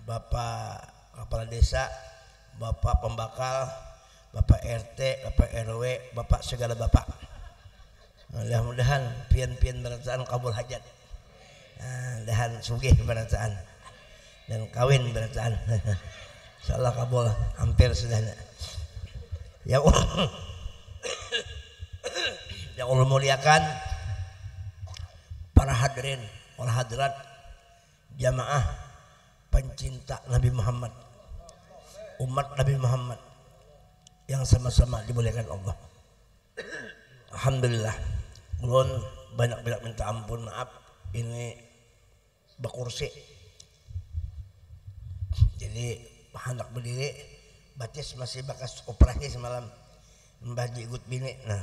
Bapak kepala desa, Bapak pembakal, Bapak RT, Bapak RW, Bapak segala bapak. Mudah-mudahan pian-pian berataan kabul hajat. Dahan sugih berataan dan kawin berataan. Insyaallah kabul hampir sudah. Ya Allah. Yang Allah muliakan para hadirin wal hadirat jamaah pencinta Nabi Muhammad, umat Nabi Muhammad yang sama-sama dimuliakan Allah. Alhamdulillah, ulun banyak-banyak minta ampun, maaf ini bekursi jadi hendak berdiri, batis masih bakas operasi semalam mbah jigut bini. Nah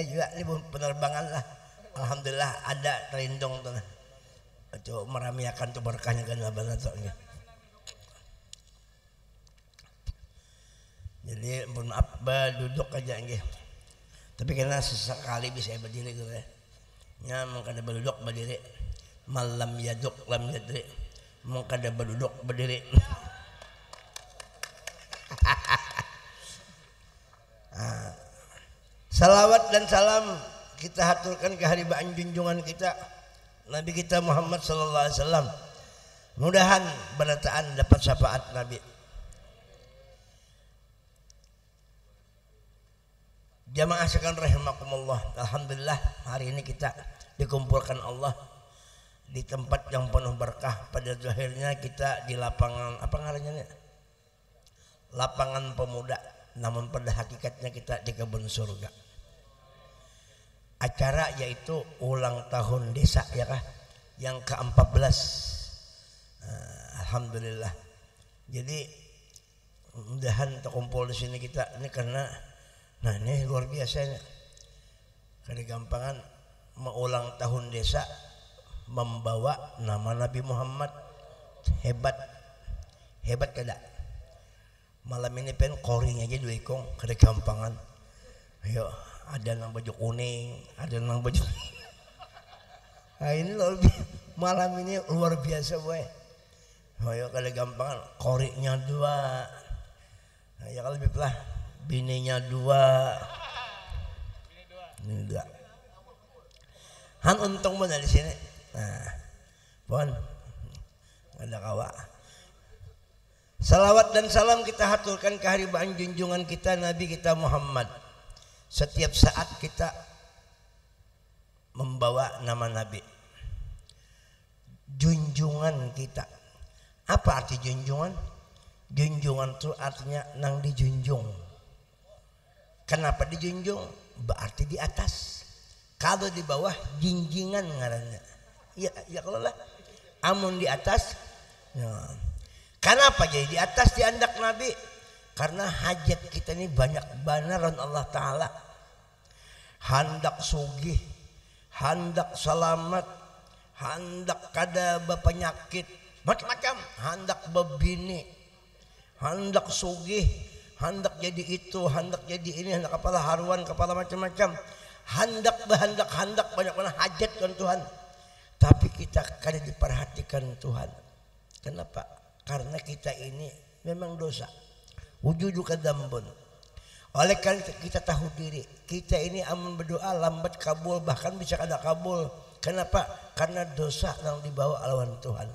juga ini penerbangan lah. Alhamdulillah ada terlindung tuh. Itu meramiakan tuh berkahnya kan abang soalnya. Jadi mohon maaf duduk aja nggih. Tapi karena sesekali bisa berdiri gitu ya. Nya mengkada berduduk berdiri. Malam yaduk lam yadri. Mengkada berduduk berdiri. Salawat dan salam kita haturkan keharibaan junjungan kita Nabi kita Muhammad sallallahu alaihi wasallam. Mudahan berataan dapat syafaat Nabi. Jamaah sekalian rahimakumullah. Alhamdulillah hari ini kita dikumpulkan Allah di tempat yang penuh berkah. Pada zahirnya kita di lapangan apa ngarannya? Lapangan pemuda. Namun pada hakikatnya kita di kebun surga. Acara yaitu ulang tahun desa ya kah? Yang ke-14. Alhamdulillah. Jadi mudahan terkumpul di sini kita ini karena nah ini luar biasanya. Karena gampangan mengulang tahun desa membawa nama Nabi Muhammad hebat. Hebat kada? Malam ini pen koring aja dua ikong kada gampangan. Ayo ada yang baju kuning, ada yang baju. Nah ini malam ini luar biasa boy. Ayo kada gampangan koriknya 2. Nah, ya kalau lebih pelah bininya 2. Ini 2. Han untung mana di sini. Nah, pon ada kawa. Salawat dan salam kita haturkan keharibaan junjungan kita Nabi kita Muhammad. Setiap saat kita membawa nama Nabi. Junjungan kita. Apa arti junjungan? Junjungan itu artinya nang dijunjung. Kenapa dijunjung? Berarti di atas. Kalau di bawah jinjingan ngarannya. Ya kalau lah. Amun di atas. Ya. Kenapa jadi di atas di andak Nabi? Karena hajat kita ini banyak banaran Allah Ta'ala. Handak sugih, handak selamat, handak kada berpenyakit, macam-macam. Handak bebini, handak sugih, handak jadi itu, handak jadi ini, handak kepala haruan, kepala macam-macam. Handak banyak-banyak hajat kan Tuhan. Tapi kita kada diperhatikan Tuhan. Kenapa? Karena kita ini memang dosa. Wujudu kadambun. Oleh karena kita tahu diri, kita ini amun berdoa lambat kabul, bahkan bisa kada kabul. Kenapa? Karena dosa yang dibawa lawan Tuhan.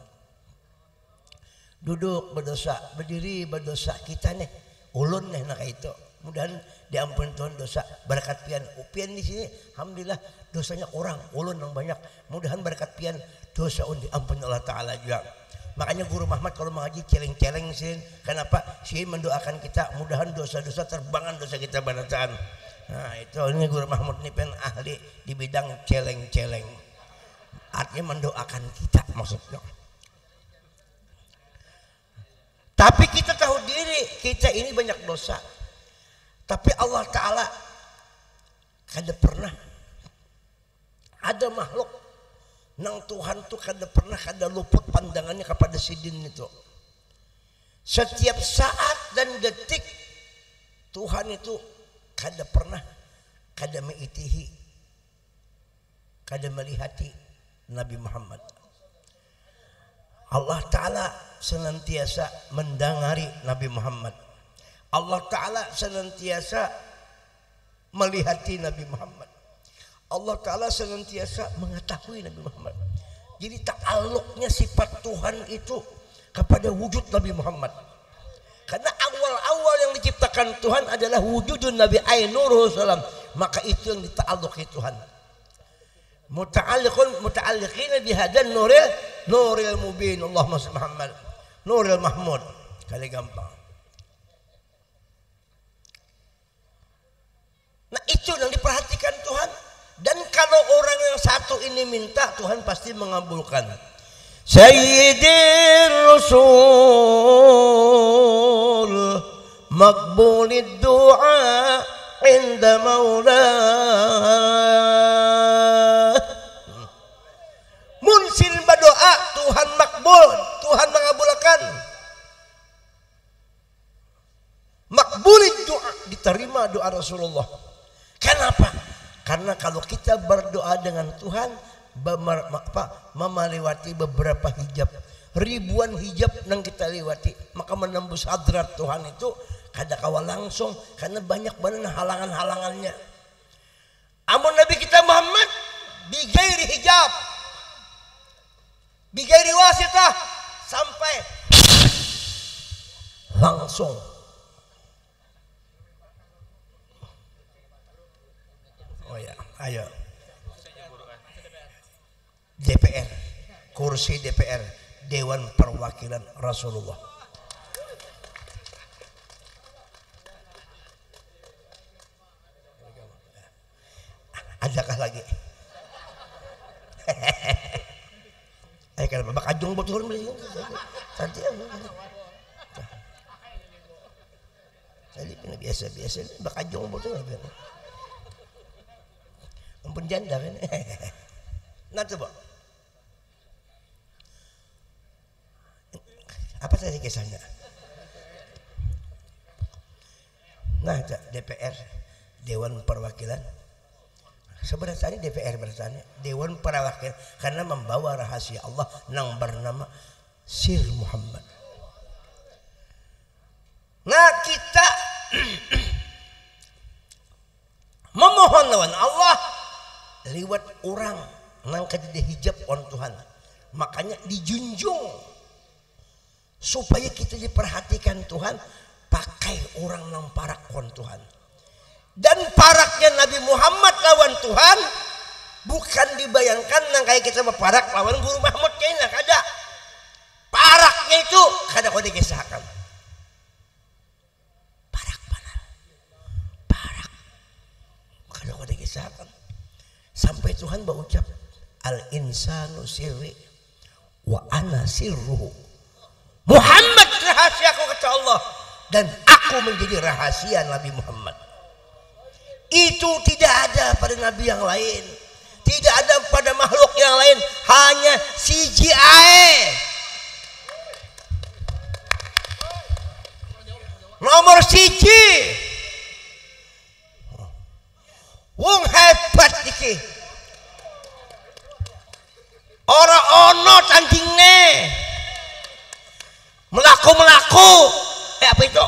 Duduk berdosa, berdiri berdosa, kita nih ulun nih nak itu. Mudahan diampuni Tuhan dosa. Berkat pian, pian di sini alhamdulillah dosanya kurang, ulun yang banyak. Mudahan berkat pian dosa diampuni Allah Taala juga. Makanya Guru Muhammad kalau mengaji celeng-celeng sih. Kenapa? Sih mendoakan kita mudahan dosa-dosa terbangan dosa kita banataan. Nah itu ini Guru Muhammad ini pen ahli di bidang celeng-celeng. Artinya mendoakan kita maksudnya. Tapi kita tahu diri kita ini banyak dosa. Tapi Allah Ta'ala kada pernah ada makhluk nang Tuhan tuh kada pernah kada luput pandangannya kepada sidin itu. Setiap saat dan detik Tuhan itu kada pernah kada meitihi kada melihati Nabi Muhammad. Allah Ta'ala senantiasa mendengari Nabi Muhammad. Allah Ta'ala senantiasa melihati Nabi Muhammad. Allah Ta'ala senantiasa mengetahui Nabi Muhammad. Jadi ta'alluqnya sifat Tuhan itu kepada wujud Nabi Muhammad. Karena awal-awal yang diciptakan Tuhan adalah wujudun Nabi Ainuruhu salam. Maka itu yang dita'alluqi Tuhan. Muta'alliqina bihadan nuril mubin. Allahumma salli Muhammad nuril mahmud. Kali gampang. Nah itu yang diperhatikan Tuhan. Dan kalau orang yang satu ini minta, Tuhan pasti mengabulkan. Sayyidir Rasul maqbulid du'a inda maula. Munsil berdoa Tuhan makbul, Tuhan mengabulkan. Makbulid doa, diterima doa Rasulullah. Kenapa? Karena kalau kita berdoa dengan Tuhan melewati beberapa hijab, ribuan hijab yang kita lewati, maka menembus hadrat Tuhan itu kada kawal langsung karena banyak banget halangan-halangannya. Amun Nabi kita Muhammad bigairi hijab, bigairi wasitah, sampai langsung. Oh ya, ayo. DPR, kursi DPR, Dewan Perwakilan Rasulullah. Adakah lagi? Kalau babak ajung betul beli. Tadi biasa-biasa babak ajung betul. Ampun janda kan. Nah coba. Apa tadi kisahnya? Nah, DPR, Dewan Perwakilan. Sebenarnya DPR bertanya, Dewan Perwakilan karena membawa rahasia Allah yang bernama Sir Muhammad. Nah, kita memohon lawan Allah lewat orang nang kada hijab on Tuhan. Makanya dijunjung supaya kita diperhatikan Tuhan, pakai orang nang parak on Tuhan. Dan paraknya Nabi Muhammad lawan Tuhan bukan dibayangkan nang kayak kita berparak lawan Guru Mahmud kayaknya kada. Paraknya itu kada kau dikisahkan. Parak benar. Parak kada kau dikisahkan. Sampai Tuhan berucap, al insanu sirri wa ana sirruhu. Muhammad rahasiaku kata Allah, dan aku menjadi rahasia Nabi Muhammad. Itu tidak ada pada nabi yang lain, tidak ada pada makhluk yang lain, hanya siji ae. Nomor siji. Wong hebat iki. Ora ono tandingne. Melaku-melaku. Apa itu?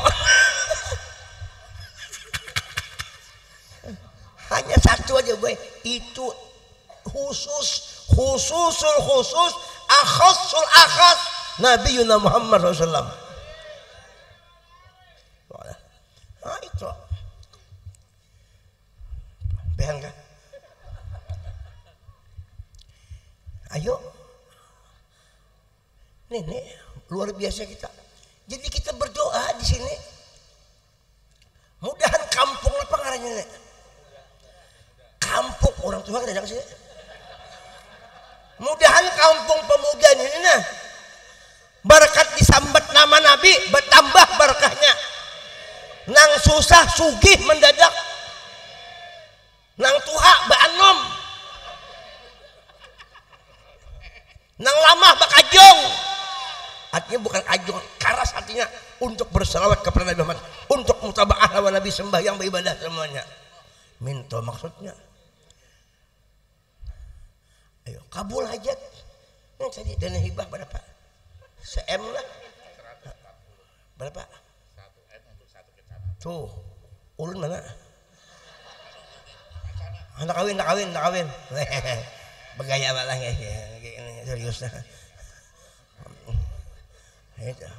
Hanya satu aja gue. Itu khususul khusus, akhasul akhas Nabi Yuna Muhammad SAW. Nah itu. Behan kan? Ayo. Nih, luar biasa kita. Jadi kita berdoa di sini. Mudahan kampung apa ngarannya nih? Kampung orang tua ada sih. Mudahan kampung pemuda ini nah. Berkat disambat nama Nabi bertambah berkahnya. Nang susah sugih mendadak. Nang tuha baanom. Nang lama bakajong. Artinya bukan ajong, karas artinya untuk berselawat kepada Nabi Muhammad, untuk mutabaah lawan Nabi, sembahyang beribadah semuanya. Minta maksudnya. Ayo kabul hajat. Yang tadi dana hibah berapa? Se-M lah. Berapa? 1 M untuk 1 kecamatan. Tuh, ulun mana? Nak kawin. Bergaya malah ya. Serius lah.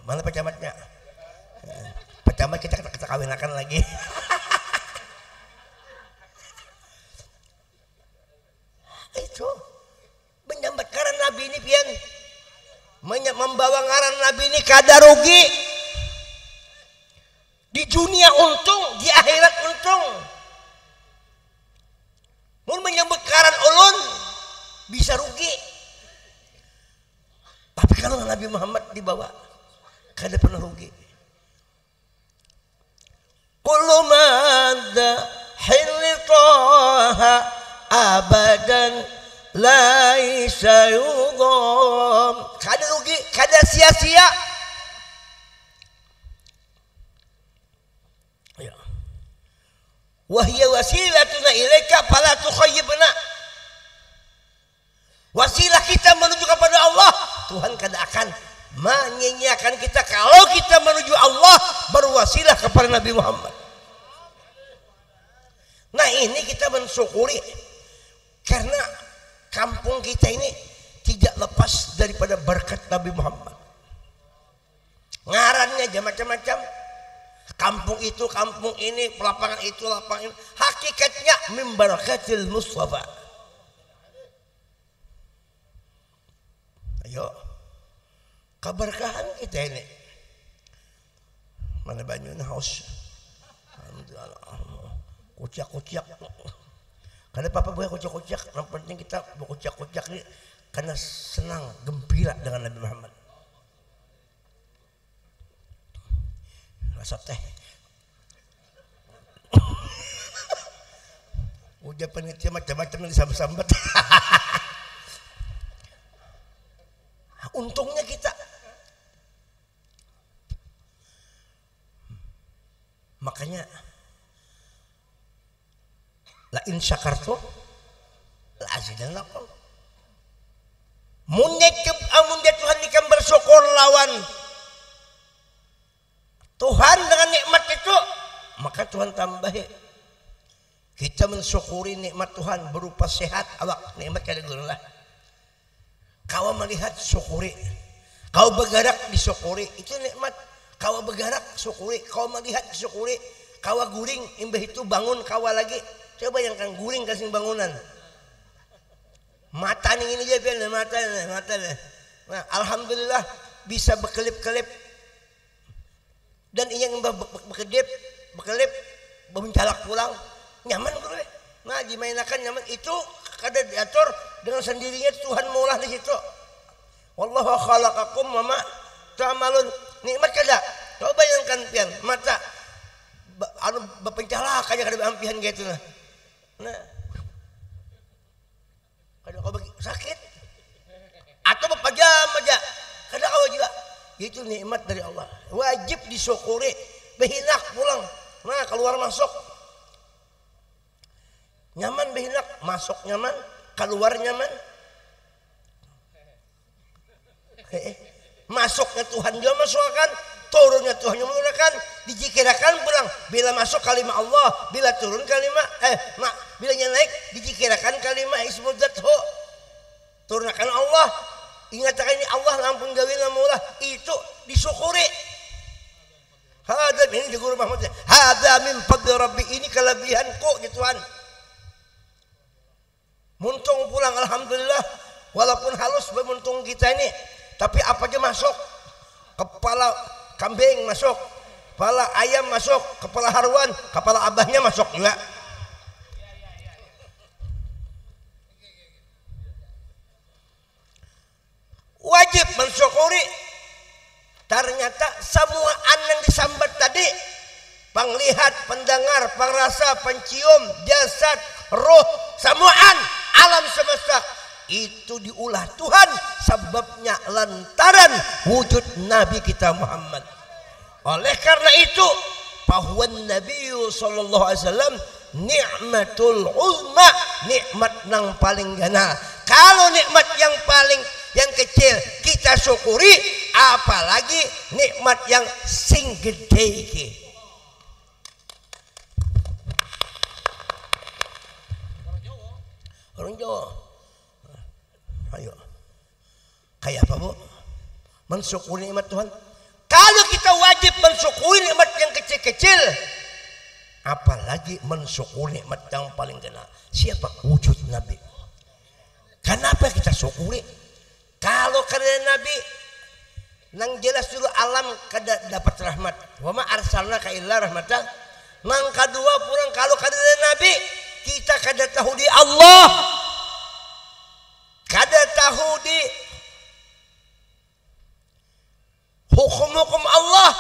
Mana pecamatnya? Pecamat kita kawinakan lagi. Itu menyambat ngaran Nabi ini pian. Membawa ngaran Nabi ini kada rugi. Di dunia untung, di akhirat untung. Mun menyambut ngaran ulun bisa rugi. Tapi kalau Nabi Muhammad dibawa kada pernah rugi. Kullu madza hilitaha abadan laisa yudham. Kada rugi, kada sia-sia. Ya. Wahya wasilatuna ilaika fala tukhayyibna. Wasilah kita menuju kepada Allah, Tuhan kada akan menyanyiakan kita kalau kita menuju Allah berwasilah kepada Nabi Muhammad. Nah ini kita mensyukuri karena kampung kita ini tidak lepas daripada berkat Nabi Muhammad. Ngarannya aja macam-macam. Kampung itu, kampung ini, lapangan itu, lapangan ini. Hakikatnya min barakatil Mustafa. Ayo, keberkahan kita ini. Mana banyunya haus. Kuciak-kuciak. Karena papa boleh kuciak-kuciak. Yang penting kita kuciak-kuciak ini karena senang, gembira dengan Nabi Muhammad. Rasa teh. Udah panitia macam-macam yang disambat-sambat. Untungnya kita. Makanya la in syakartum la azidannakum. Mun dia Tuhan ikan bersyukur lawan Tuhan dengan nikmat itu, maka Tuhan tambahi. Kita mensyukuri nikmat Tuhan berupa sehat awak, nikmat kada geulah. Kau melihat syukuri, kau bergerak disyukuri, itu nikmat. Kau bergerak syukuri, kau melihat syukuri, kau guring imbah itu bangun kau lagi. Coba bayangkan guring kasih bangunan. Mata nih ini aja biar mata. Nah, alhamdulillah bisa berkelip-kelip. Dan yang berkedip, bencalak pulang, nyaman bro. Nah, dimainakan nyaman itu kada diatur dengan sendirinya Tuhan maulah di situ. Wallahu khalaqakum wa ma ta'malun. Nikmat kada. Coba bayangkan pian mata anu bepencalak aja kada ampihan gitu lah. Nah. Kada kau bagi sakit atau berpajam aja. Kada kau juga. Itu nikmat dari Allah. Wajib disyukuri. Behinak pulang. Nah, keluar masuk. Nyaman behinak, masuk nyaman, keluar nyaman. Masuknya Tuhan juga masukkan, turunnya Tuhan juga masukkan, dijikirakan pulang. Bila masuk kalimat Allah, bila turun kalimat bila naik dijikirakan kalimat ismudzathu. Turunkan Allah, ingatkan ini Allah lampun gawe lamulah, itu disyukuri. Hada ini di guru Muhammad. Hada min fadli Rabbi, ini kelebihanku di Tuhan. Muntung pulang alhamdulillah, walaupun halus bermuntung kita ini, tapi apa aja masuk. Kepala kambing masuk, kepala ayam masuk, kepala haruan, kepala abahnya masuk juga. Wajib mensyukuri. Ternyata semua yang disambat tadi, penglihat, pendengar, pengrasa, pencium, jasad, roh, semuaan alam semesta itu diulah Tuhan, sebabnya lantaran wujud Nabi kita Muhammad. Oleh karena itu, fahuwan Nabi sallallahu alaihi wasallam nikmatul uzma, nikmat nang paling gana. Kalau nikmat yang kecil kita syukuri, apalagi nikmat yang sing gede iki. Orang Jawa. Ayo. Kayak apa, Bu? Mensyukuri nikmat Tuhan. Kalau kita wajib mensyukuri nikmat yang kecil-kecil, apalagi mensyukuri nikmat yang paling gena. Siapa? Wujud Nabi. Kenapa kita syukuri? Kalau karena Nabi nang jelas dulu alam kada dapat rahmat. Wa ma arsalnaka illa rahmatan. Nang kedua purang kalau karena Nabi kita kada tahu di Allah. Kada tahu di hukum-hukum Allah.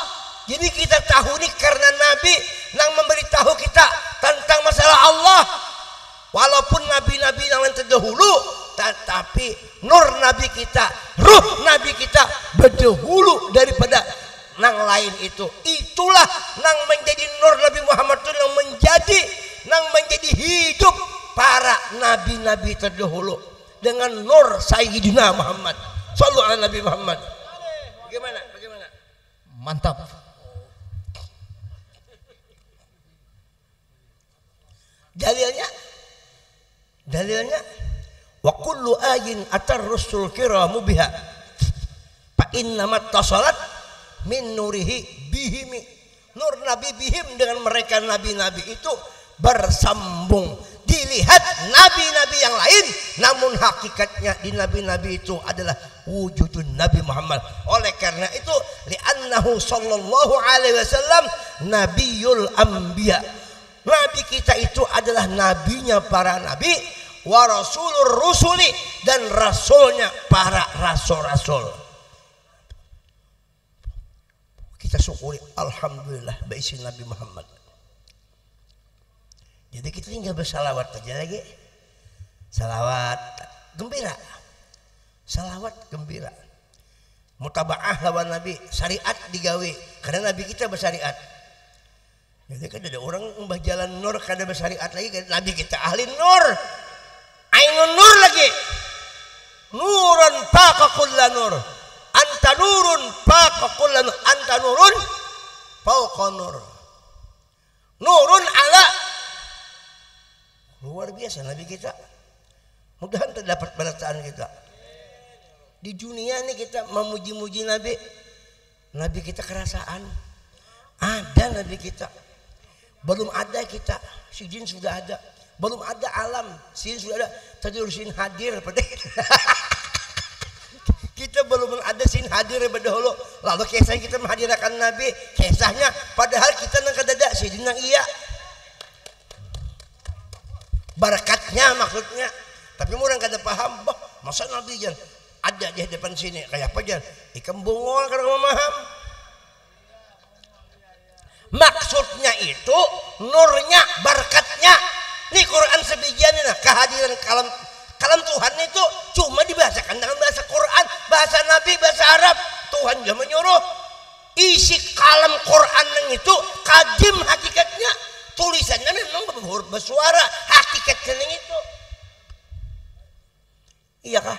Jadi kita tahu ini karena Nabi yang memberitahu kita tentang masalah Allah. Walaupun nabi-nabi yang lain terdahulu, tetapi nur Nabi kita, ruh Nabi kita berdahulu daripada yang lain itu. Itulah yang menjadi nur Nabi Muhammad itu, yang menjadi hidup para nabi-nabi terdahulu dengan nur Sayyidina Muhammad. Sallallahu alaihi Nabi Muhammad. Bagaimana? Mantap. Dalilnya wa kullu ayin atar rusul kiramu biha fa innamat tasalat min nurihi bihimi. Nur Nabi bihim dengan mereka nabi-nabi itu bersambung. Dilihat nabi-nabi yang lain, namun hakikatnya di nabi-nabi itu adalah wujudun Nabi Muhammad. Oleh karena itu, li'annahu sallallahu alaihi wasallam nabiyul anbiya. Nabi kita itu adalah nabinya para nabi, wa rasulur rusuli, dan rasulnya para rasul-rasul. Kita syukuri alhamdulillah baisi Nabi Muhammad. Jadi kita tinggal bersalawat aja lagi. Salawat gembira. Salawat gembira. Mutabaah lawan Nabi, syariat digawe karena Nabi kita bersyariat. Jadi kan ada orang mbah jalan nur kada bersyariat lagi, Nabi kita ahli nur. Ainun nur lagi. Nurun faqa kullu nur. Anta nurun faqa kullu nur. Anta nurun fauqa nur. Nurun ala. Luar biasa Nabi kita. Mudah-mudahan terdapat balasan kita. Di dunia ini kita memuji-muji Nabi. Nabi kita kerasaan. Ada Nabi kita. Belum ada kita. Si jin sudah ada. Belum ada alam. Si jin sudah ada. Tadi sin hadir pada kita. Kita belum ada sin hadir pada dahulu. Lalu kisah kita menghadirkan Nabi. Kisahnya padahal kita nang kadada. Si jin nang iya. Barakatnya maksudnya, tapi orang kada paham. Bah, masa Nabi jan ada di depan sini kayak apa jan? Ikan bungol karena memaham. Maksudnya itu nurnya, barakatnya. Nih Quran sebijian ini, kehadiran kalam Tuhan itu cuma dibahasakan dengan bahasa Quran, bahasa Nabi, bahasa Arab. Tuhan juga menyuruh isi kalam Quran yang itu kadim hakikatnya. Tulisannya memang bersuara, hakikatnya itu. Iya kah?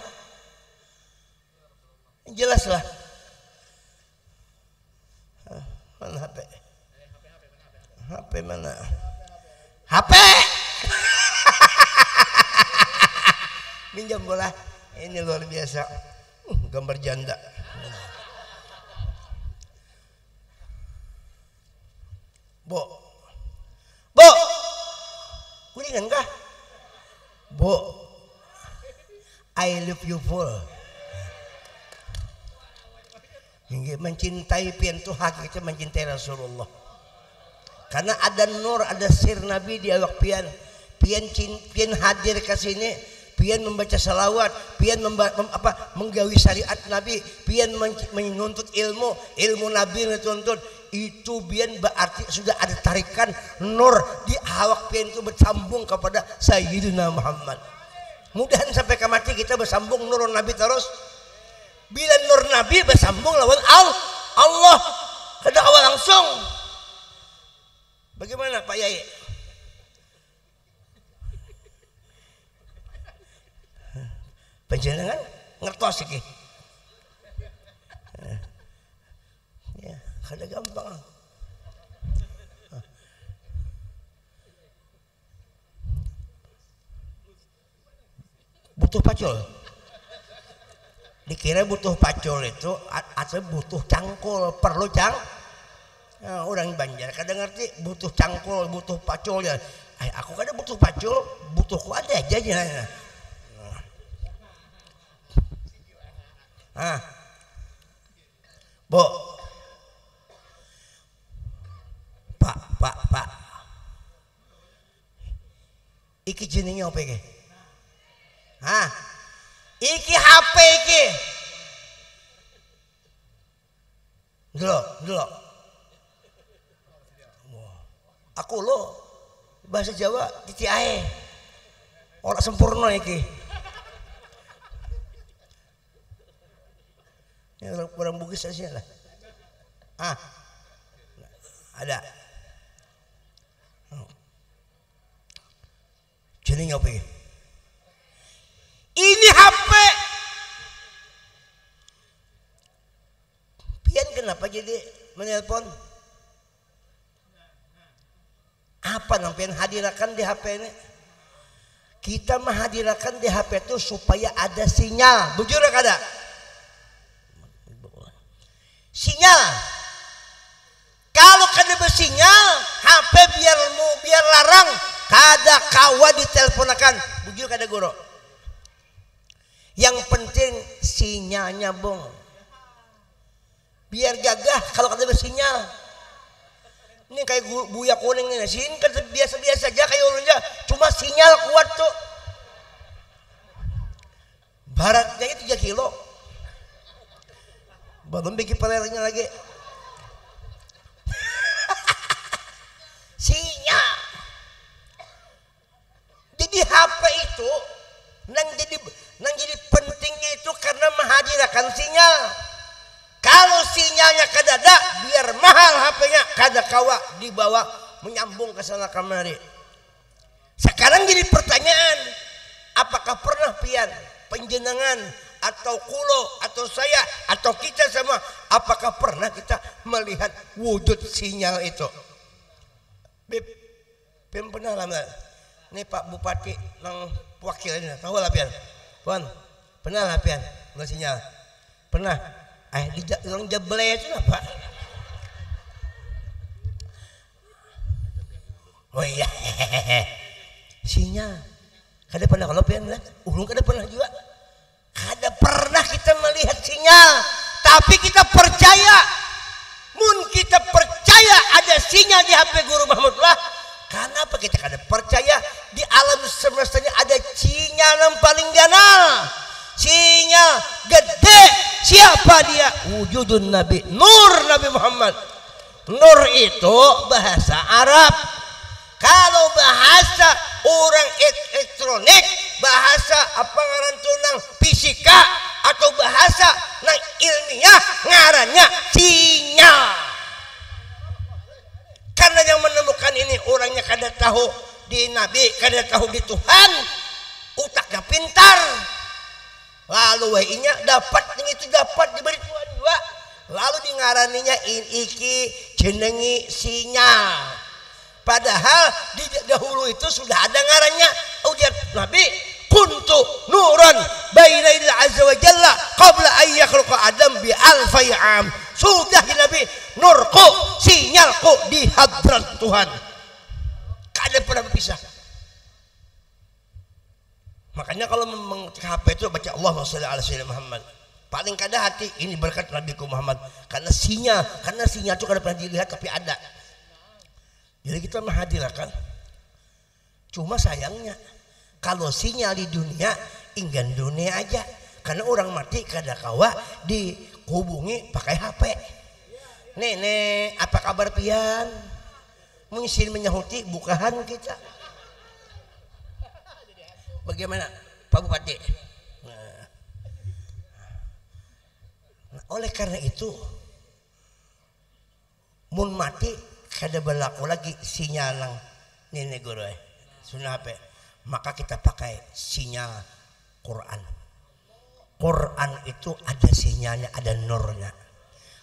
Jelaslah. Mana HP? HP mana? HP. Minjam bola. Ini luar biasa. Gambar janda. Bu, kuningan kah? Bu, I love you full. Hingga mencintai pian itu hakikatnya mencintai Rasulullah. Karena ada nur, ada sir Nabi di awak pian. Pian hadir ke sini, pian membaca salawat, pian menggawi syariat Nabi, pian menuntut ilmu Nabi menuntut. Itu pian berarti sudah ada tarikan nur di awak pian itu bersambung kepada Sayyidina Muhammad. Mudahan sampai ke mati kita bersambung nur Nabi terus. Bila nur Nabi bersambung lawan Allah, kada kawa langsung. Bagaimana Pak Yai? Panjenengan ngertos iki. Ya, kada gampang. Butuh pacul. Dikira butuh pacul itu atau butuh cangkul, perlu nah, orang Banjar kadang ngerti butuh cangkul, butuh pacul ya. Aku kadang butuh pacul, butuhku ada aja ya. Bu, Pak, iki jenenge apa iki? Iki HP iki. Delok. Aku lo bahasa Jawa titi ae. Ora sempurna iki. Ya kurang Bugis aja lah. Ada. Jenenge apa iki? Ini HP. Pian kenapa jadi menelpon? Apa yang pian hadirkan di HP ini? Kita menghadirkan di HP itu supaya ada sinyal. Bujur kada? Sinyal. Kalau kada bersinyal, HP biar larang, kada kawa diteleponakan. Bujur kada guru? Yang penting sinyalnya bong. Biar gagah kalau kada bersinyal. Ini kayak buaya kuning ini, sini kan biasa-biasa aja kayak ulunnya, cuma sinyal kuat tuh. Baratnya itu 3 kilo. Belum bikin pelernya lagi. Sinyal. Jadi HP itu nang jadi pentingnya itu karena menghadirkan sinyal. Kalau sinyalnya kada ada, biar mahal HP-nya kada kawa dibawa menyambung ke sana kemari. Sekarang jadi pertanyaan, apakah pernah pian penjenengan atau kulo atau saya atau kita semua, apakah pernah kita melihat wujud sinyal itu? Bib, pian pernah lah. Ini Pak Bupati nang wakilnya, tahu lah pian. Puan, pernah lah pian nggak sinyal? Pernah. Di dalam jable itu apa? Oh iya, sinyal. Kada pernah kalau pian lah, ulung kada pernah juga. Kada pernah kita melihat sinyal, tapi kita percaya. Mun kita percaya ada sinyal di HP Guru Mahmudullah. Kenapa kita kada percaya di alam semestanya ada sinyal yang paling ganal? Sinyal gede. Siapa dia? Wujudun Nabi, Nur Nabi Muhammad. Nur itu bahasa Arab. Kalau bahasa orang elektronik, bahasa apa nang fisika atau bahasa nang ilmiah ngarannya sinyal. Karena yang menemukan ini orangnya kada tahu di Nabi, kada tahu di Tuhan, utaknya pintar. Lalu WI-nya dapat yang itu dapat diberi Tuhan juga. Lalu dingaraninya iki jenengi sinyal. Padahal di dahulu itu sudah ada ngarannya. Ujar Nabi, kuntu nuran baina il azza wa jalla qabla an yakhluqa Adam bi alfi am. Sudah di Nabi, nurku, sinyalku di hadrat Tuhan. Kada pernah berpisah. Makanya kalau mengecek HP itu baca Allahumma sholli ala sayyidina Muhammad. Paling kada hati ini berkat Nabi Muhammad. Karena sinyal itu kada pernah dilihat tapi ada. Jadi kita menghadirkan. Cuma sayangnya kalau sinyal di dunia inggan dunia aja. Karena orang mati kada kawa dihubungi pakai HP. Nenek, apa kabar pian? Mungkin menyahuti bukahan kita. Bagaimana Pak Bupati? Nah, oleh karena itu mun mati kada berlaku lagi sinyal nang nenek guru sunah apa, maka kita pakai sinyal Quran. Quran itu ada sinyalnya, ada nurnya.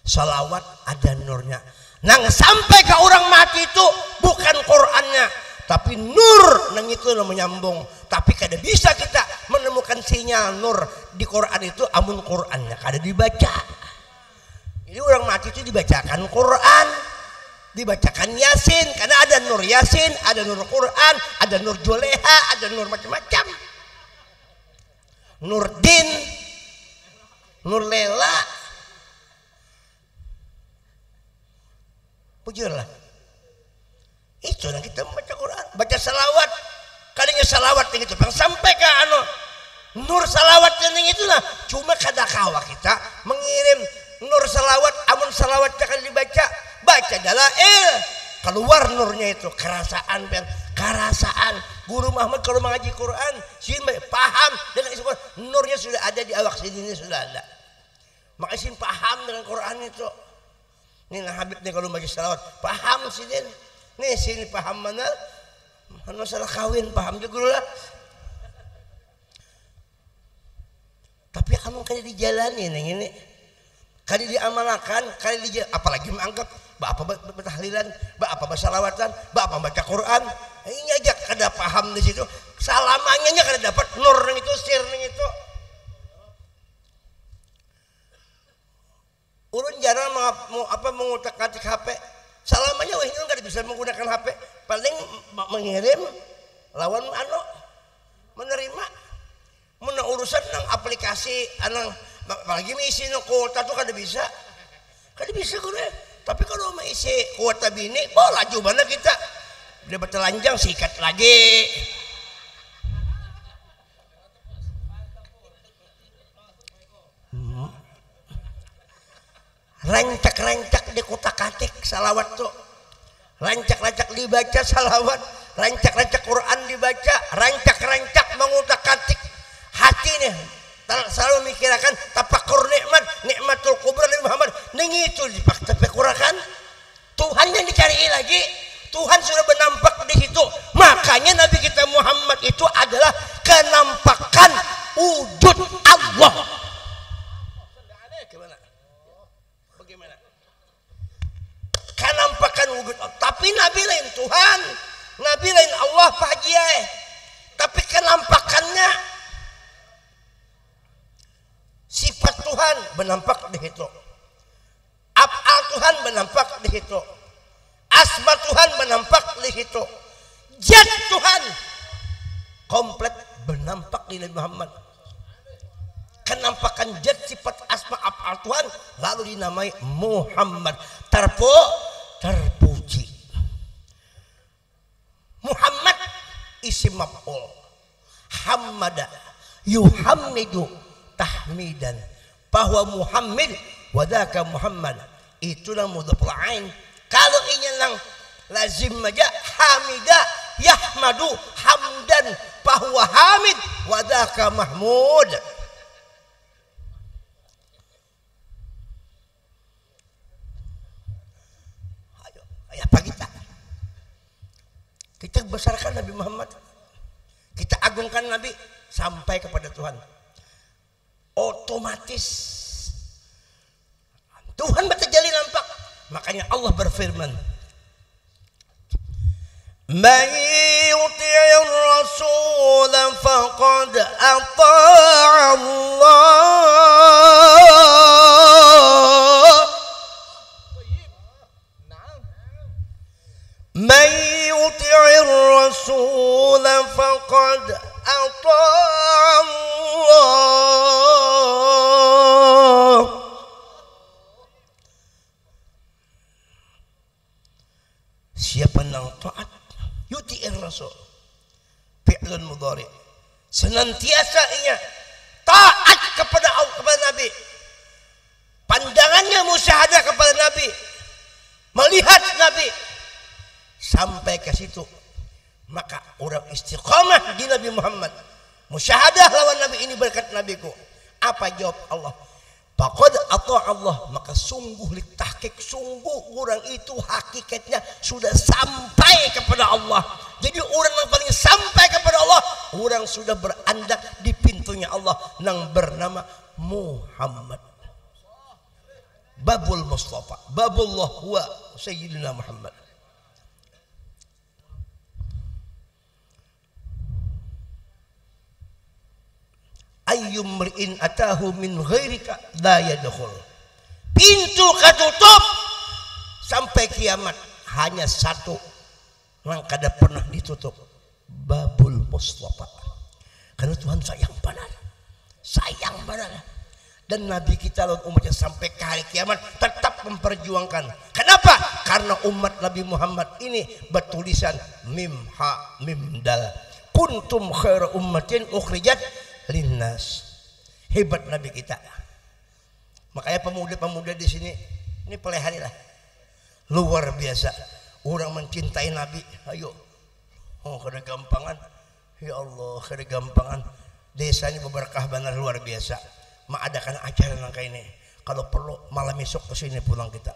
Salawat ada nurnya. Nang sampai ke orang mati itu bukan Qurannya, tapi nur nang itu yang menyambung. Tapi kada bisa kita menemukan sinyal nur di Quran itu amun Qurannya kada dibaca. Jadi orang mati itu dibacakan Quran, dibacakan Yasin, karena ada nur Yasin, ada nur Quran, ada nur Joleha, ada nur macam-macam. Nur Din, Nur Lela, pujurlah. Itu yang kita membaca Quran, baca salawat. Kalinya salawat yang itu, bang sampai ke nur salawat yang itu lah. Cuma kada kawa kita mengirim nur salawat, amun salawat akan dibaca, baca dalail, keluar nurnya itu, kerasaan Guru Muhammad kalau mengaji Quran, sin paham dengan isi Quran, nurnya sudah ada di awak sini sudah ada. Maka sin paham dengan Quran itu. Ini nah Habib nih kalau baca salawat, paham sin. Nih sini paham mana? Masalah kawin paham juga lah. Tapi kamu kali dijalani yang ini, kali diamalkan, kali apalagi menganggap bapak bertahlilan, bapak bersalawatan, bapak baca Quran, ini aja kada paham di situ, salamannya kada dapat nur yang itu, sir yang itu. Ulun jarang mengutak-atik HP, salamannya wah ini kada bisa menggunakan HP, paling mengirim lawan menerima. Mana urusan nang aplikasi anang apalagi mengisi no kuota tuh kada bisa gue. Tapi kalau mengisi kuota bini oh laju mana kita udah bertelanjang sikat lagi. Rancak-rancak di kutak-atik salawat tuh, rancak-rancak dibaca salawat, rancak-rancak Quran dibaca, rancak-rancak mengutak-atik hati nih selalu mikirkan tafakur nikmatul kubra Nabi Muhammad ning itu dipakurakan Tuhan yang dicari lagi. Tuhan sudah bernampak di situ, makanya Nabi kita Muhammad itu adalah kenampakan wujud Allah. Bagaimana kenampakan wujud Allah, tapi Nabi lain Tuhan, Nabi lain Allah Pak Haji, tapi kenampakannya sifat Tuhan bernampak di situ, af'al Tuhan bernampak di situ, asma Tuhan bernampak di situ, zat Tuhan komplit bernampak di Nabi Muhammad. Kenampakan zat sifat asma af'al Tuhan lalu dinamai Muhammad, terpuji. Muhammad isim maf'ul, hamada yuhammidu tahmidan, bahwa Muhammad wadaka Muhammad itulah mudhaful ain. Kalau ini lang lazim aja hamida yahmadu hamdan, bahwa hamid wadaka mahmud. Ayo apa kita besarkan Nabi Muhammad, kita agungkan Nabi sampai kepada Tuhan, otomatis Tuhan bertajalli nampak. Makanya Allah berfirman, "Man yuti'ir rasul faqad ata'a Allah." Man yuti'ir rasul faqad ata'a Allah. Siapa nang taat yuti'ir rasul, fi'lun mudhari, senantiasa ia taat kepada Allah, kepada Nabi, pandangannya musyahadah kepada Nabi, melihat Nabi sampai ke situ, maka orang istiqamah di Nabi Muhammad, musyahadah lawan Nabi, ini berkat Nabiku. Apa jawab Allah? Faqad ata Allah, maka sungguh litahqiq, sungguh orang itu hakikatnya sudah sampai kepada Allah. Jadi orang yang paling sampai kepada Allah, orang sudah berandak di pintunya Allah yang bernama Muhammad. Babul Mustafa, babullah huwa sayyidina Muhammad. Ayyum mri'in atahu min ghairika la yadkhul. Pintu ketutup sampai kiamat, hanya satu yang kada pernah ditutup, babul Mustafa. Karena Tuhan sayang benar, dan Nabi kita lawan umatnya sampai ke hari kiamat tetap memperjuangkan. Kenapa? Karena umat Nabi Muhammad ini bertulisan mim ha mim dal, kuntum khairu ummatin ukhrijat linnas. Hebat Nabi kita. Makanya pemuda-pemuda di sini ini pelihari lah, luar biasa. Orang mencintai Nabi, ayo, oh kada gampangan, ya Allah, kada gampangan. Desa ini berberkah benar, luar biasa. Mengadakan acara nangka ini. Kalau perlu malam esok ke sini pulang kita.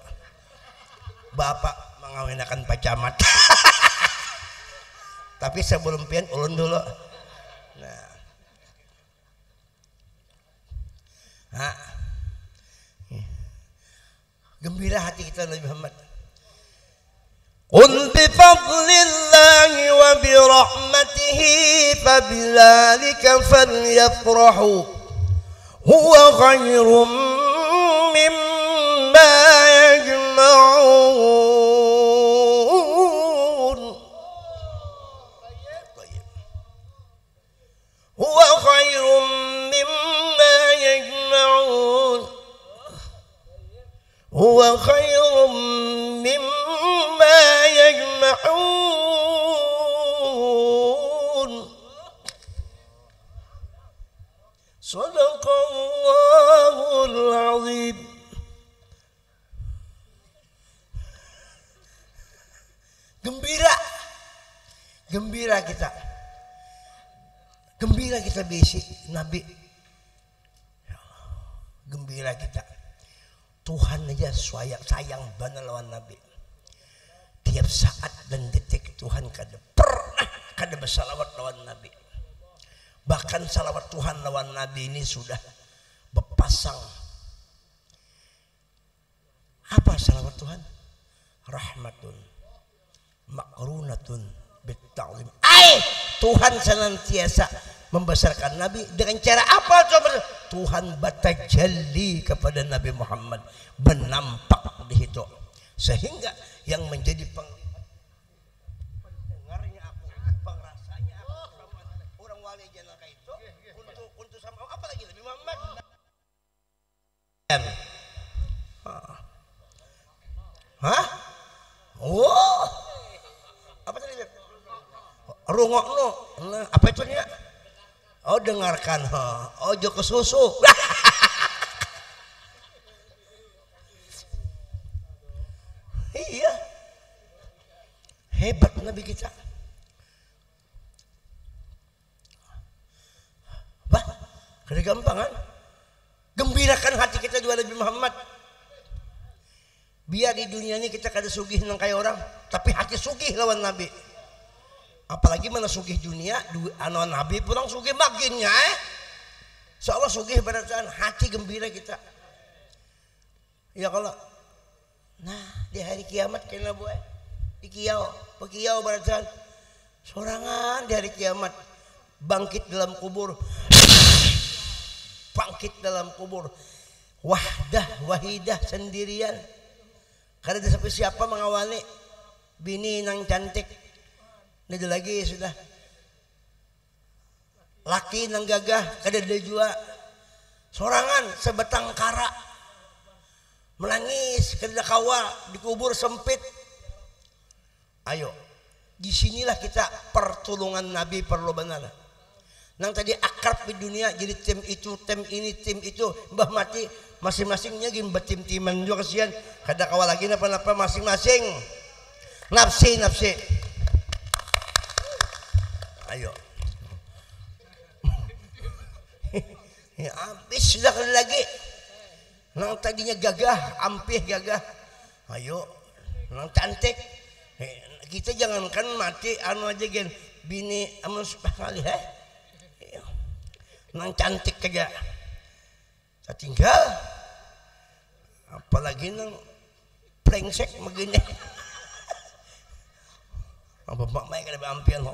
Bapak mengawinkan Pak Camat. Tapi sebelum pian ulun dulu. Nah. Gembira hati kita Nabi Muhammad. Qul bi fadlillahi wa bi rahmatihi fabidzalika falyafrahu huwa khairum mimma yajma'un. Huwa khairum mimma yajma'un. Huwa khairum mimma yajma'un. Sadaqallahul azim. Gembira kita. Gembira kita besi Nabi. Gembira kita. Tuhan aja sayang benar lawan Nabi. Tiap saat dan detik Tuhan kada bersalawat lawan Nabi. Bahkan salawat Tuhan lawan Nabi ini sudah berpasang. Apa salawat Tuhan? Rahmatun makrunatun bitta'lim. Tuhan senantiasa membesarkan Nabi dengan cara apa? Coba Tuhan batajalli kepada Nabi Muhammad, bernampak di situ, sehingga yang menjadi pendengarnya aku, pengrasanya aku, orang wali janaka itu untuk sama apa lagi Nabi Muhammad. Hah? Oh, apa tadi? Rungokno, nah, apa itu nya? Oh dengarkan, oh joko susu. Iya, hebat Nabi kita. Bah, kada gampang kan? Gembirakan hati kita juga Nabi Muhammad. Biar di dunia ini kita kada sugih nang kayak orang, tapi hati sugih lawan Nabi. Apalagi mana sugih dunia, anon Nabi pulang sugih makinnya seolah sugih berdasarkan hati gembira kita. Ya kalau nah di hari kiamat kena buat di kiau berdasarkan sorangan di hari kiamat, bangkit dalam kubur, wahidah sendirian, karena ada siapa mengawali bini nang cantik. Ini lagi sudah laki nang gagah kada ada jua, sorangan sebatang kara menangis kada kawa dikubur sempit. Ayo disinilah kita pertolongan Nabi perlu benar. Nang tadi akrab di dunia jadi tim itu tim ini tim itu, mbah mati masing-masingnya gim betim-timan juga kasihan kada kawa lagi napa-napa masing-masing nafsi. Ayo, ya habis sudah lagi. nang tadinya gagah, ampih gagah, ayo nang cantik. Kita jangankan mati anu aja gen bini amun kali nang cantik aja tinggal, apalagi nang plengsek begini. Apa mak mai kada ampian.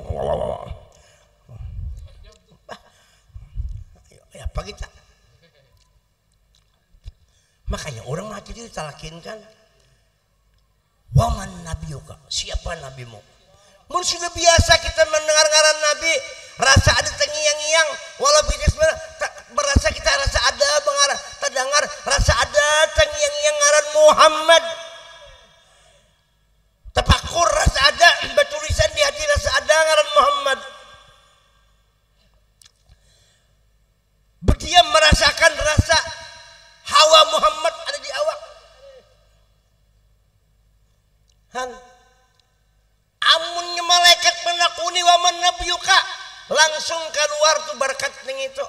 Ya apa kita? Makanya orang mati itu ditalakinkan. Waman nabiyuka, siapa nabimu? Mun sudah biasa kita mendengar ngaran nabi, rasa ada terngiang-ngiang, walau sebenarnya berasa kita rasa ada mengarah, terdengar rasa ada terngiang-ngiang ngaran Muhammad. Tafakur rasa ada, bertulisan di hati rasa ada ngaran Muhammad. Berdiam merasakan rasa hawa Muhammad ada di awak. Amunnya malaikat menakuni waman nabiyuka, langsung keluar tuh berkat ning itu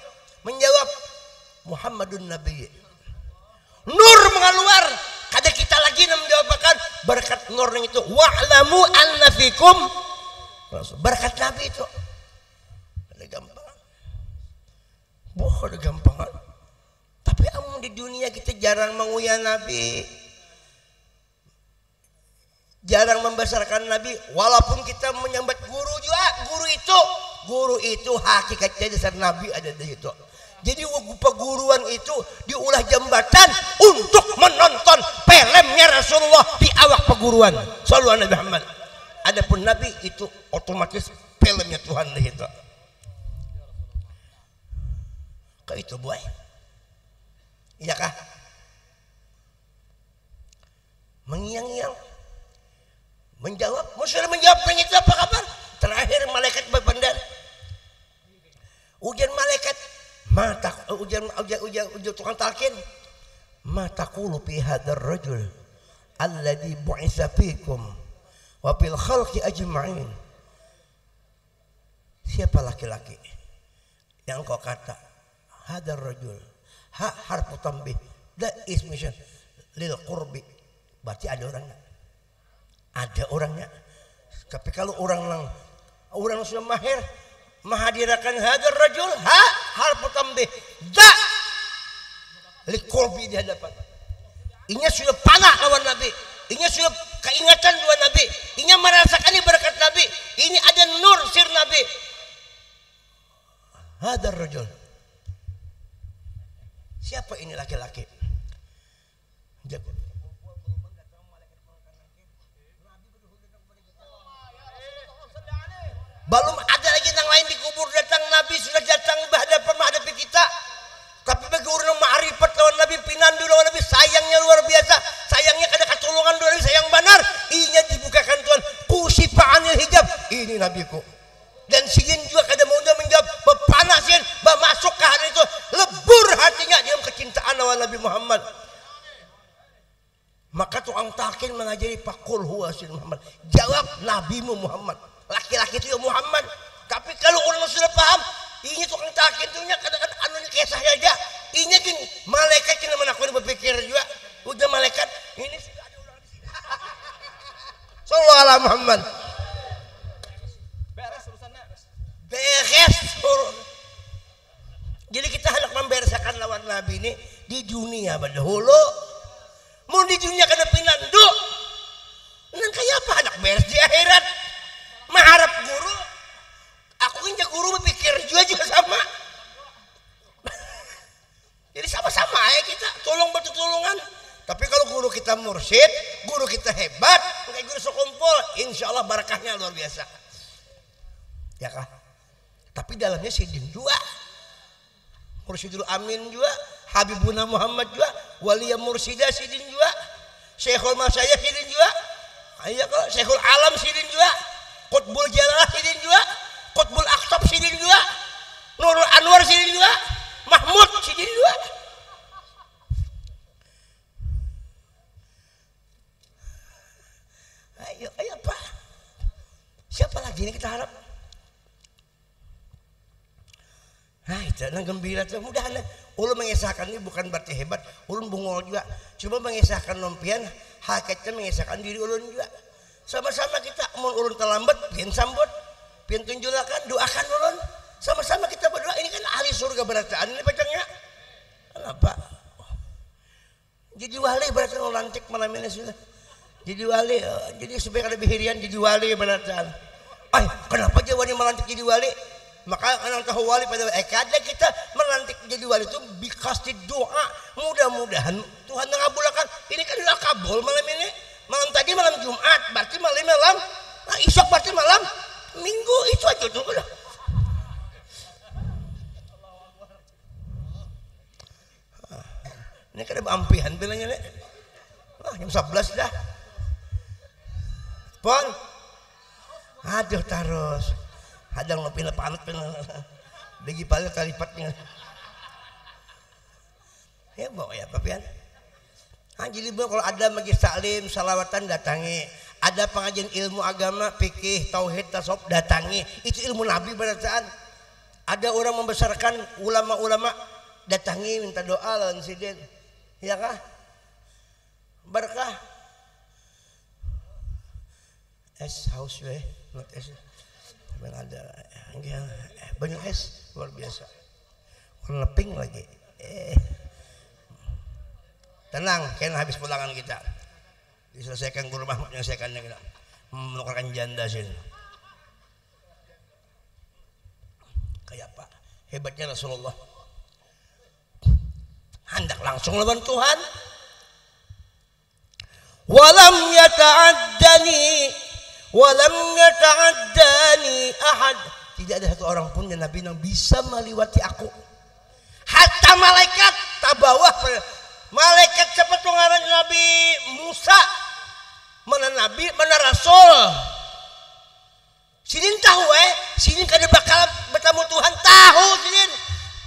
menjawab Muhammadun Nabi. Nur mengeluar, kada kita lagi menjawabkan berkat nur ning itu. Wa'lamu anna fikum rasul. Berkat Nabi itu. Ada gampang. Ada gampang. Tapi amun di dunia kita jarang menguya Nabi. Jarang membesarkan Nabi, walaupun kita menyambat guru juga, guru itu hakikatnya dasar Nabi ada di itu. Jadi peguruan itu diulah jembatan untuk menonton filmnya Rasulullah di awak peguruan. Sallallahu Nabi Muhammad. Adapun Nabi itu otomatis filmnya Tuhan di itu. Kau itu boy, iya kah? Mengiang-iang. Menjawab, musuh menjawab itu apa kabar? Terakhir malaikat berpandang. Ujian malaikat, mata ujian tukang talqin. Ma taqulu fi hadzal rajul alladhi bu'itsa fikum wa fil khalqi ajma'in. Siapa laki-laki yang kau kata hadzal rajul? Ha harfu tanbih, da ismission lil qurbi. Berarti ada orangnya. Ada orangnya. Tapi kalau orang sudah mahir menghadirkan hadar rajul harfu tambih da liqurbi di hadapan. Inya sudah panah lawan Nabi. Inya sudah keingatan dua Nabi. Inya merasakan ini berkat Nabi. Ini ada nur sir Nabi. Hadar rajul. Siapa ini laki-laki? Belum ada lagi yang lain dikubur datang Nabi sudah datang menghadapi kita. Tapi bagi orang ma'rifat lawan Nabi, pinandu lawan Nabi, sayangnya luar biasa. Sayangnya kada ketulungan dua Nabi, sayang benar. Inya dibukakan Tuhan, kusifa anil hijab. Ini nabiku. Dan sigin juga kada mau menjawab, berpanasin, masuk ke hati itu, lebur hatinya dia kecintaan lawan Nabi Muhammad. Maka tukang talqin mengajari pakul huwa sin Muhammad. Jawab nabimu Muhammad. Laki-laki itu ya Muhammad. Tapi kalau orang sudah paham, ini tukang talqin itu kadang-kadang anunya kisah aja. Ini kan malaikat yang menakuni berpikir juga. Udah malaikat ini sudah ada orang di sini. Sallallahu alaihi Muhammad. Beres urusannya. Beres. Jadi kita hendak membereskan lawan Nabi ini di dunia dahulu. Mau di dunia kada pinandu. Nang kayak apa hendak beres di akhirat? Mengharap guru, aku injak guru berpikir juga sama. Jadi sama-sama ya kita tolong bantu tolongan. Tapi kalau guru kita mursyid, guru kita hebat, kayak guru sekumpul, insya Allah barakahnya luar biasa. Ya kah? Tapi dalamnya sidin juga, Mursyidul Amin juga, Habibuna Muhammad juga, Waliyah Mursyida sidin juga, Syekhul Masyayikh sidin juga, ayo kok Syekhul Alam sidin juga. Qutbul Jalalah sidin juga, Qutbul Aqtab sidin juga, Nurul Anwar sidin juga, Mahmud sidin juga. Ayo apa? Siapa lagi ini kita harap? Nah itu nang gembira tuh mudahan ulun mengesahkan ini bukan berarti hebat, ulun bungol juga, cuma mengesahkan nompian hakikatnya mengesahkan diri ulun juga. Sama-sama kita mau ulun terlambat pian sambut pian tunjulakan doakan ulun, sama-sama kita berdoa. Ini kan ahli surga berataan ini pacangnya kenapa jadi wali berataan lantik malam ini sudah jadi wali, jadi supaya ada bihirian jadi wali berataan. Kenapa dia wali melantik jadi wali? Maka anak tahu wali pada kadang kita melantik jadi wali itu bikasti doa, mudah-mudahan Tuhan mengabulkan. Ini kan sudah kabul malam ini, malam tadi malam Jumat berarti malam isok berarti malam Minggu, itu aja tuh udah. Ini kan ampihan bilangnya nih, jam 11 dah pon, aduh terus hadang lo pina panut pina bagi paling kalipatnya ya bawa ya papian. Jadi kalau ada majlis taklim salawatan datangi, ada pengajian ilmu agama fikih tauhid tasawuf datangi, itu ilmu nabi bacaan. Ada orang membesarkan ulama-ulama datangi minta doa lawan sidin ya kah berkah es haus we not es ada banyak es luar biasa warna pink lagi. Tenang kena habis pulangan kita diselesaikan guru Mahmud menyelesaikannya kita menukarkan janda sini kayak apa hebatnya Rasulullah hendak langsung lawan Tuhan. Walam yata'addani ahad, tidak ada satu orang pun yang Nabi yang bisa melewati aku. Hatta malaikat tabawah malaikat seperti ngaran Nabi Musa mana Nabi mana Rasul sinin tahu sinin kada bakal bertemu Tuhan tahu sinin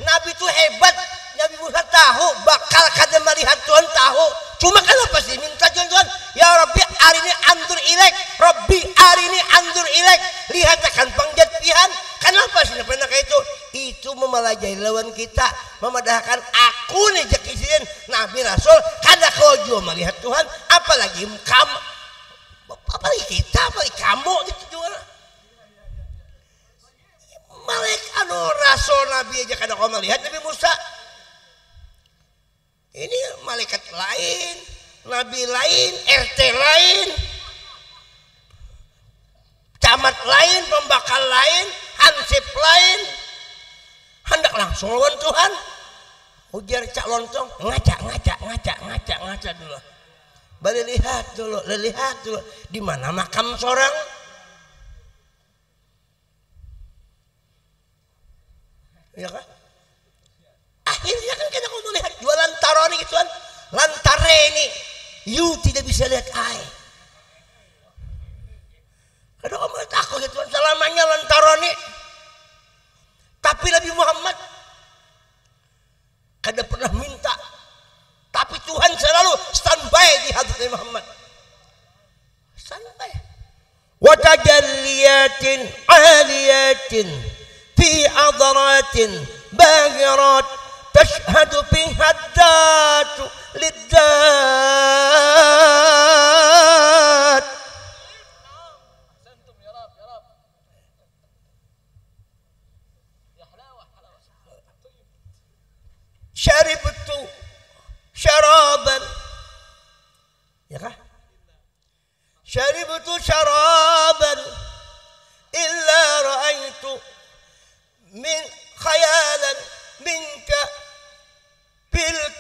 Nabi itu hebat. Nabi Musa tahu bakal kada melihat Tuhan tahu, cuma kenapa sih minta Tuhan ya Rabbi arini andur ilaik, Rabbi arini andur ilaik, lihat akan pangjatpihan. Kenapa sih pernah kayak itu memelajari lawan kita memadahkan aku nih jakisin Nabi Rasul kada kojo melihat Tuhan, apalagi kamu apalagi kita apalagi kamu gitu juga malaikat Rasul Nabi aja kada kau melihat Nabi Musa. Ini malaikat lain, nabi lain, RT lain, camat lain, pembakal lain, hansip lain. Hendak langsung lawan Tuhan. Ujar cak lontong, ngaca dulu. Balik lihat dulu. Di mana makam seorang? Ya kan? Akhirnya kan kita mau melihat jualan taroni gitu kan, lantare ini, you tidak bisa lihat I. Kadang kamu takut gitu kan, selamanya lantaroni. Tapi Nabi Muhammad kada pernah minta, tapi Tuhan selalu standby di hadrat Nabi Muhammad. Standby. Wa tajalliyatin aliyatin fi adaratin bahirat تشهد فيها الذات للذات. شربت شرابا يا كه شربت شرابا إلا رأيت من خيالا منك bilkasi.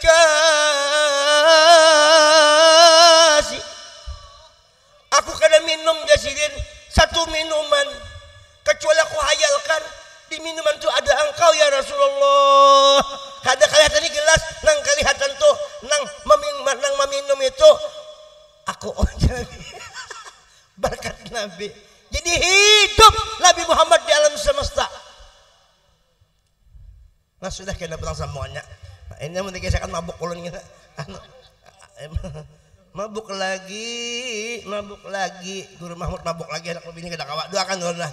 Aku kada minum jasidin satu minuman kecuali aku hayalkan di minuman itu ada engkau ya Rasulullah. Kada kelihatan di gelas nang kelihatan tuh nang meminum itu aku berkat Nabi. Jadi hidup Nabi Muhammad di alam semesta. Nah sudah kena pulang sambungannya. Nah, ini mungkin saya akan mabuk ulun kita. Mabuk lagi. Guru Mahmud mabuk lagi anak lebih ini kita kawak. Doakan dulu lah.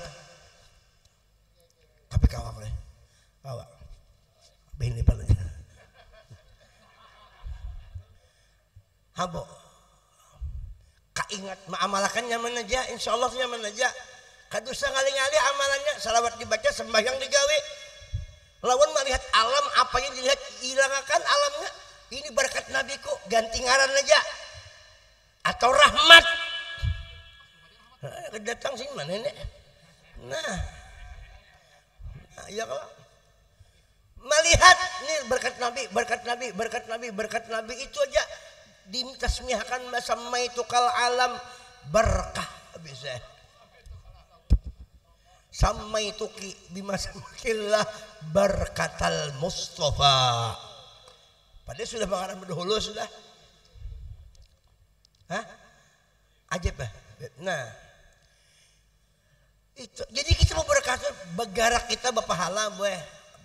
Tapi kawak boleh. Kawak. Bini pala. Habo. Kaingat maamalakan nyaman aja, insyaallah nyaman aja. Kadusa ngali-ngali amalannya, salawat dibaca, sembahyang digawe. Lawan melihat alam apa yang dilihat hilangkan alamnya. Ini berkat nabiku, ganti ngaran aja. Atau rahmat. Datang sini mana ini? Nah, ya kalau melihat nih berkat nabi, berkat nabi, berkat nabi, berkat nabi itu aja ditasmihkan sama itu kal alam berkah bisa. Sama itu ki bimasamakillah berkatal Mustafa. Padahal sudah mengarang berdahulu sudah. Hah? Ajib lah. Nah, itu. Jadi kita mau berkat bergerak kita berpahala,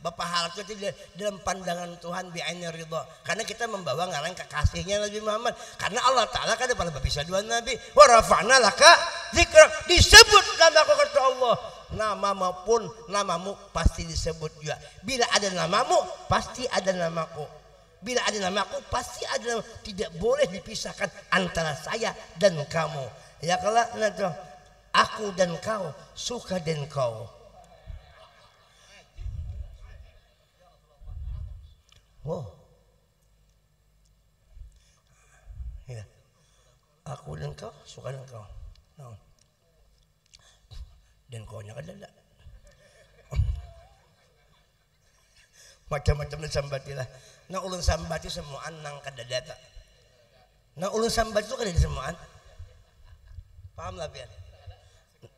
berpahala itu dalam pandangan Tuhan bi'aini ridha. Karena kita membawa ngaran kekasihnya Nabi Muhammad. Karena Allah Ta'ala kan ada pada berpisah dua Nabi. Wa rafa'na laka dzikrak. Disebut namaku kata Allah. Nama maupun namamu pasti disebut juga. Bila ada namamu pasti ada namaku. Bila ada namaku pasti ada namaku. Tidak boleh dipisahkan antara saya dan kamu. Ya kalau aku dan kau, suka dan kau. Wow. Ya. Aku dan kau, suka dan kau. No. Dan kau-nya kan ada. Macam-macam sambatilah. Nah ulun sambati semuaan nang kadadata. Nah ulun sambati itu kada semuaan. Paham lah pian.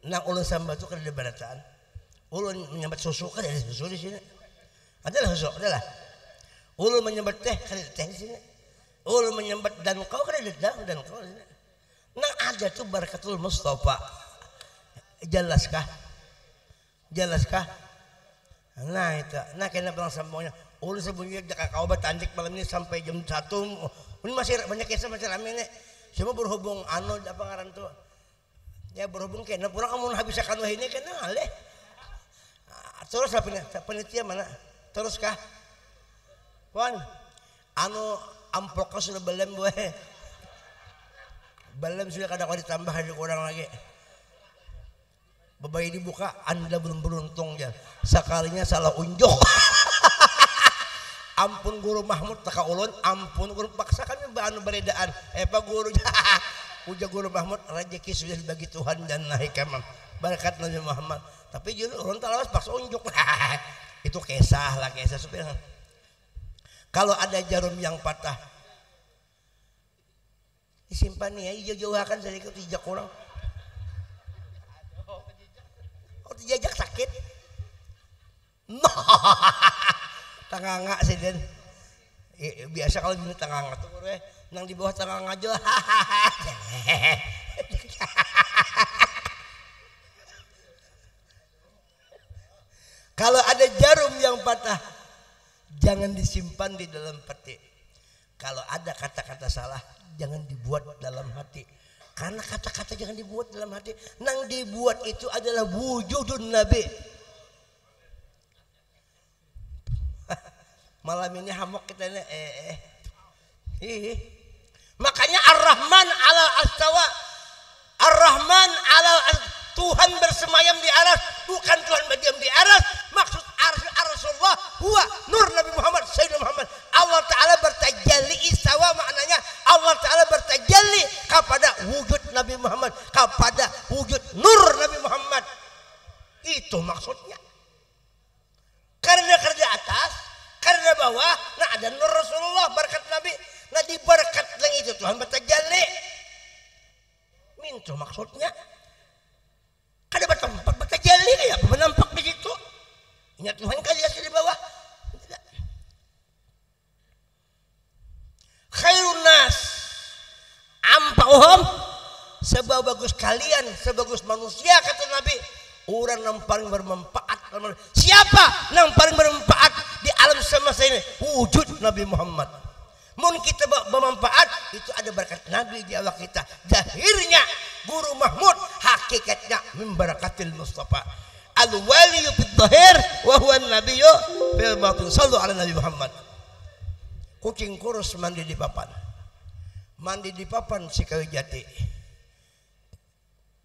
Nah ulun sambati itu kada barataan. Ulun menyambat susu kada ada susu di sini. Adalah susu, adalah. Ulun menyambat teh kada teh di sini. Ulun menyambat dan kau kada ada dan kau di sini. Nah ada tuh barakatul Mustafa. Jelaskah? Jelaskah? Nah itu, nah kena bilang sambungnya. Ulun sebunyi kau batandik malam ini sampai jam 1. Ini masih banyak kisah masih ramai ini. Cuma berhubung anu apa ngaran tuh? Ya berhubung kena pulang kamu habis akan ini kena aleh. Terus apa panitia mana? Teruskah? Wan, anu amploknya sudah belum boleh. Belum sudah kadang-kadang ditambah ada kurang lagi. Babai dibuka, Anda belum beruntung ya. Sekalinya salah unjuk. Ampun guru Mahmud taka ulun, ampun guru paksa kami anu beredaan. Pak gurunya. Uja guru Mahmud rezeki sudah dibagi Tuhan dan naik kamam. Berkat Nabi Muhammad. Tapi jujur ulun talawas paksa unjuk. Itu kisah lah kisah supaya. Kalau ada jarum yang patah, disimpan ya, jauh-jauhakan sedikit dijak orang. Jajak sakit. Tanganga sih den. Biasa kalau di tanganga tuh nang di bawah tanganga aja. Kalau ada jarum yang patah, jangan disimpan di dalam peti. Kalau ada kata-kata salah, jangan dibuat dalam hati. Karena kata-kata jangan dibuat dalam hati. Nang dibuat itu adalah wujudun Nabi. Malam ini hamok kita ini Makanya Ar-Rahman ala astawa. Ar-Rahman ala Tuhan bersemayam di aras, bukan Tuhan berdiam di aras. Maksud Rasulullah huwa nur Nabi Muhammad Sayyidina Muhammad. Allah Ta'ala bertajalli istawa, maknanya Allah Ta'ala bertajalli kepada wujud Nabi Muhammad, kepada wujud nur Nabi Muhammad. Itu maksudnya. Karena kerja atas, karena bawah, nah ada nur Rasulullah, berkat Nabi. Nah di berkat yang itu Tuhan bertajalli. Mintu maksudnya. Kada bertempat bertajalli kayak apa nampak di situ. Ingat Tuhan kalian di bawah. Khairun nas ampauhum, sebagus kalian, sebagus manusia kata Nabi, orang yang paling bermanfaat. Siapa yang paling bermanfaat di alam semesta ini? Wujud Nabi Muhammad. Mun kita bermanfaat itu ada berkat Nabi di awak kita. Zahirnya guru Mahmud, hakikatnya min barakatil Mustafa. Al-waliyu fid dhahir wa huwa an-nabiyyu fil batin. Sallu ala Nabi Muhammad. Kucing kurus mandi di papan. Mandi di papan si kayu jati.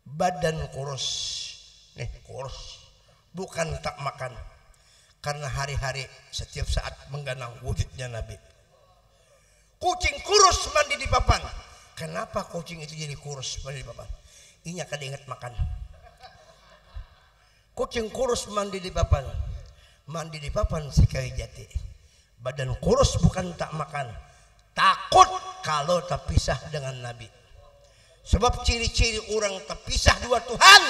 Badan kurus. Nih kurus. Bukan tak makan. Karena hari-hari setiap saat mengganang wujudnya Nabi. Kucing kurus mandi di papan. Kenapa kucing itu jadi kurus mandi di papan? Inya kada ingat makan. Kucing kurus mandi di papan. Mandi di papan si kayu jati. Badan kurus bukan tak makan. Takut kalau terpisah dengan Nabi. Sebab ciri-ciri orang terpisah dua Tuhan,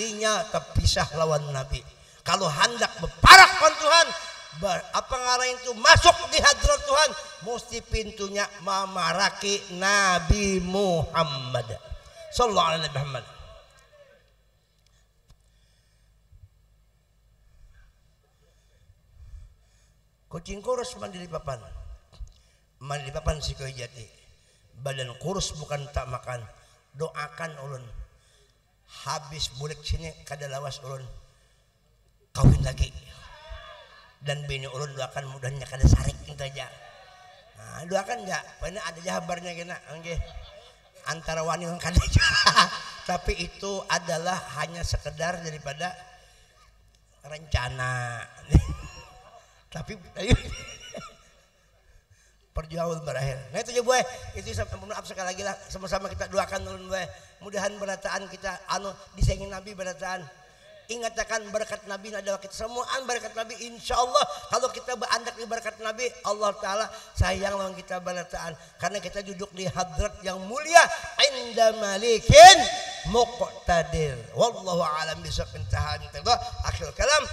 inya terpisah lawan Nabi. Kalau hendak berparak con Tuhan, apa ngarang itu masuk di hadrat Tuhan, mesti pintunya memaraki Nabi Muhammad sallallahu alaihi wasallam. Kucing kurus mandi di papan. Mandi di papan si kayu jati. Badan kurus bukan tak makan. Doakan ulun. Habis bulik sini kada lawas ulun kawin lagi. Dan bini ulun doakan mudahnya kada sarik kita aja. Nah, doakan ya. Pernah ada jahabarnya kena. Okay. Antara wani yang kada aja. Tapi itu adalah hanya sekedar daripada rencana. Tapi perjuangan berakhir. Nah itu aja boy. Itu maaf sekali lagi lah. Sama-sama kita doakan ulun boy. Mudahan berataan kita disengin Nabi berataan. Ingatkan berkat Nabi adalah kita semuaan berkat Nabi. Insya Allah kalau kita berandak di berkat Nabi, Allah Ta'ala sayang lawan kita berataan. Karena kita duduk di hadrat yang mulia. Inda malikin muqtadir. Wallahu alam bisawab. Intaha akhir kalam.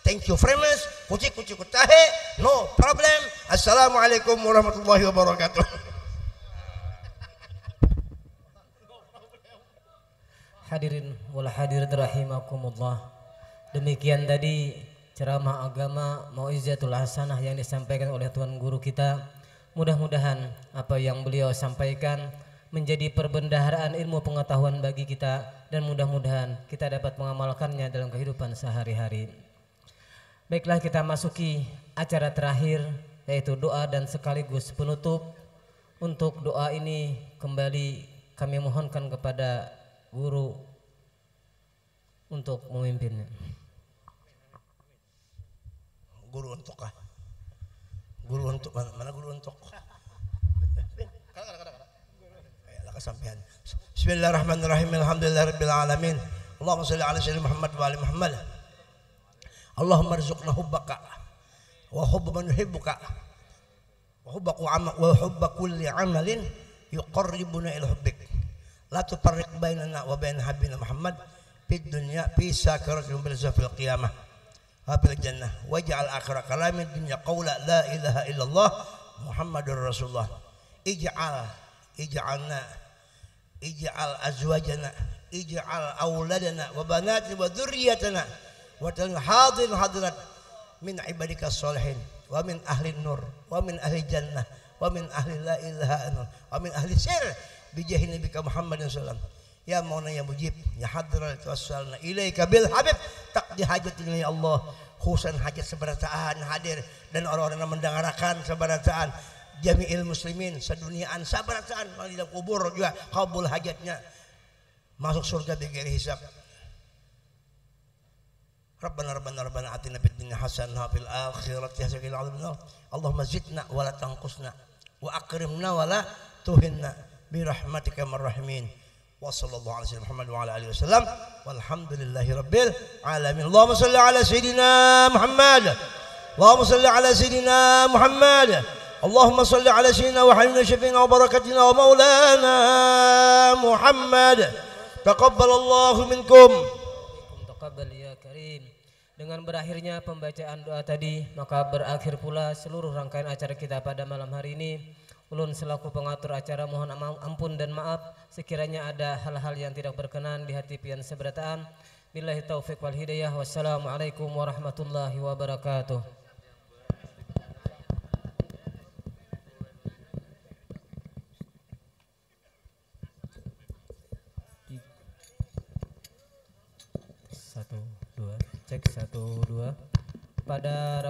Thank you very much. Kucing kutahe. No problem. Assalamualaikum warahmatullahi wabarakatuh. Hadirin wal hadirat rahimakumullah. Demikian tadi ceramah agama Mau'izatul Hasanah yang disampaikan oleh Tuan Guru kita. Mudah-mudahan apa yang beliau sampaikan menjadi perbendaharaan ilmu pengetahuan bagi kita, dan mudah-mudahan kita dapat mengamalkannya dalam kehidupan sehari-hari. Baiklah, kita masuki acara terakhir, yaitu doa dan sekaligus penutup. Untuk doa ini kembali kami mohonkan kepada guru untuk memimpinnya. Guru untuk kah? Guru untuk mana guru untuk? Ayolah kesampean. Bismillahirrahmanirrahim. Alhamdulillahirabbil alamin. Allahumma shalli ala sayyidina Muhammad wa ali Muhammad. Allahumma rzuqna hubbaka wa hubba man yuhibbuka wa hubba kulli amalin yuqarribuna ila hubbik. La tufarriq bainana wa bain habibina Muhammad fid dunya fi sakaratil barzakh fil qiyamah wa fil jannah waj'al akhir kalamin dunya qawla la ilaha illallah Muhammadur Rasulullah. Ij'alna azwajana ij'al auladana wa banati wa dhurriyyatana wa hadirin hadirat min ibadika sholihin wa min ahli nur wa min ahli jannah wa min ahli la ilaha illallah wa min ahli sir bijahi nabika Muhammadin sallallahu ya mauna ya mujib ya hadral tawassalna ilaika bil habib taqdi hajatina ya Allah. Khususan hajat seberataan hadir dan orang-orang yang mendengarkan seberataan jami'il muslimin seduniaan sabarataan di dalam kubur juga kabul hajatnya masuk surga bighairi hisab. Rabbana atina fid dunya hasanah wa fil akhirati hasanah wa qina adzabannar. Allahumma zidna wa la tanqusna wa akrimna wa la tuhinna bi rahmatika marhamin. Wa sallallahu ala sayyidina Muhammad wa ala alihi wasallam walhamdulillahi rabbil alamin. Allahumma salli ala sayyidina Muhammad. Allahumma salli ala sayyidina Muhammad. Allahumma salli ala sayyidina wa habibina syafiina wa barakatina wa maulana Muhammad. Taqabbalallahu minkum. Taqabbal ya karim. Dengan berakhirnya pembacaan doa tadi, maka berakhir pula seluruh rangkaian acara kita pada malam hari ini. Ulun selaku pengatur acara mohon ampun dan maaf sekiranya ada hal-hal yang tidak berkenan di hati pian seberataan. Billahi taufiq wal hidayah. Wassalamualaikum warahmatullahi wabarakatuh. Satu dua cek 1 2 pada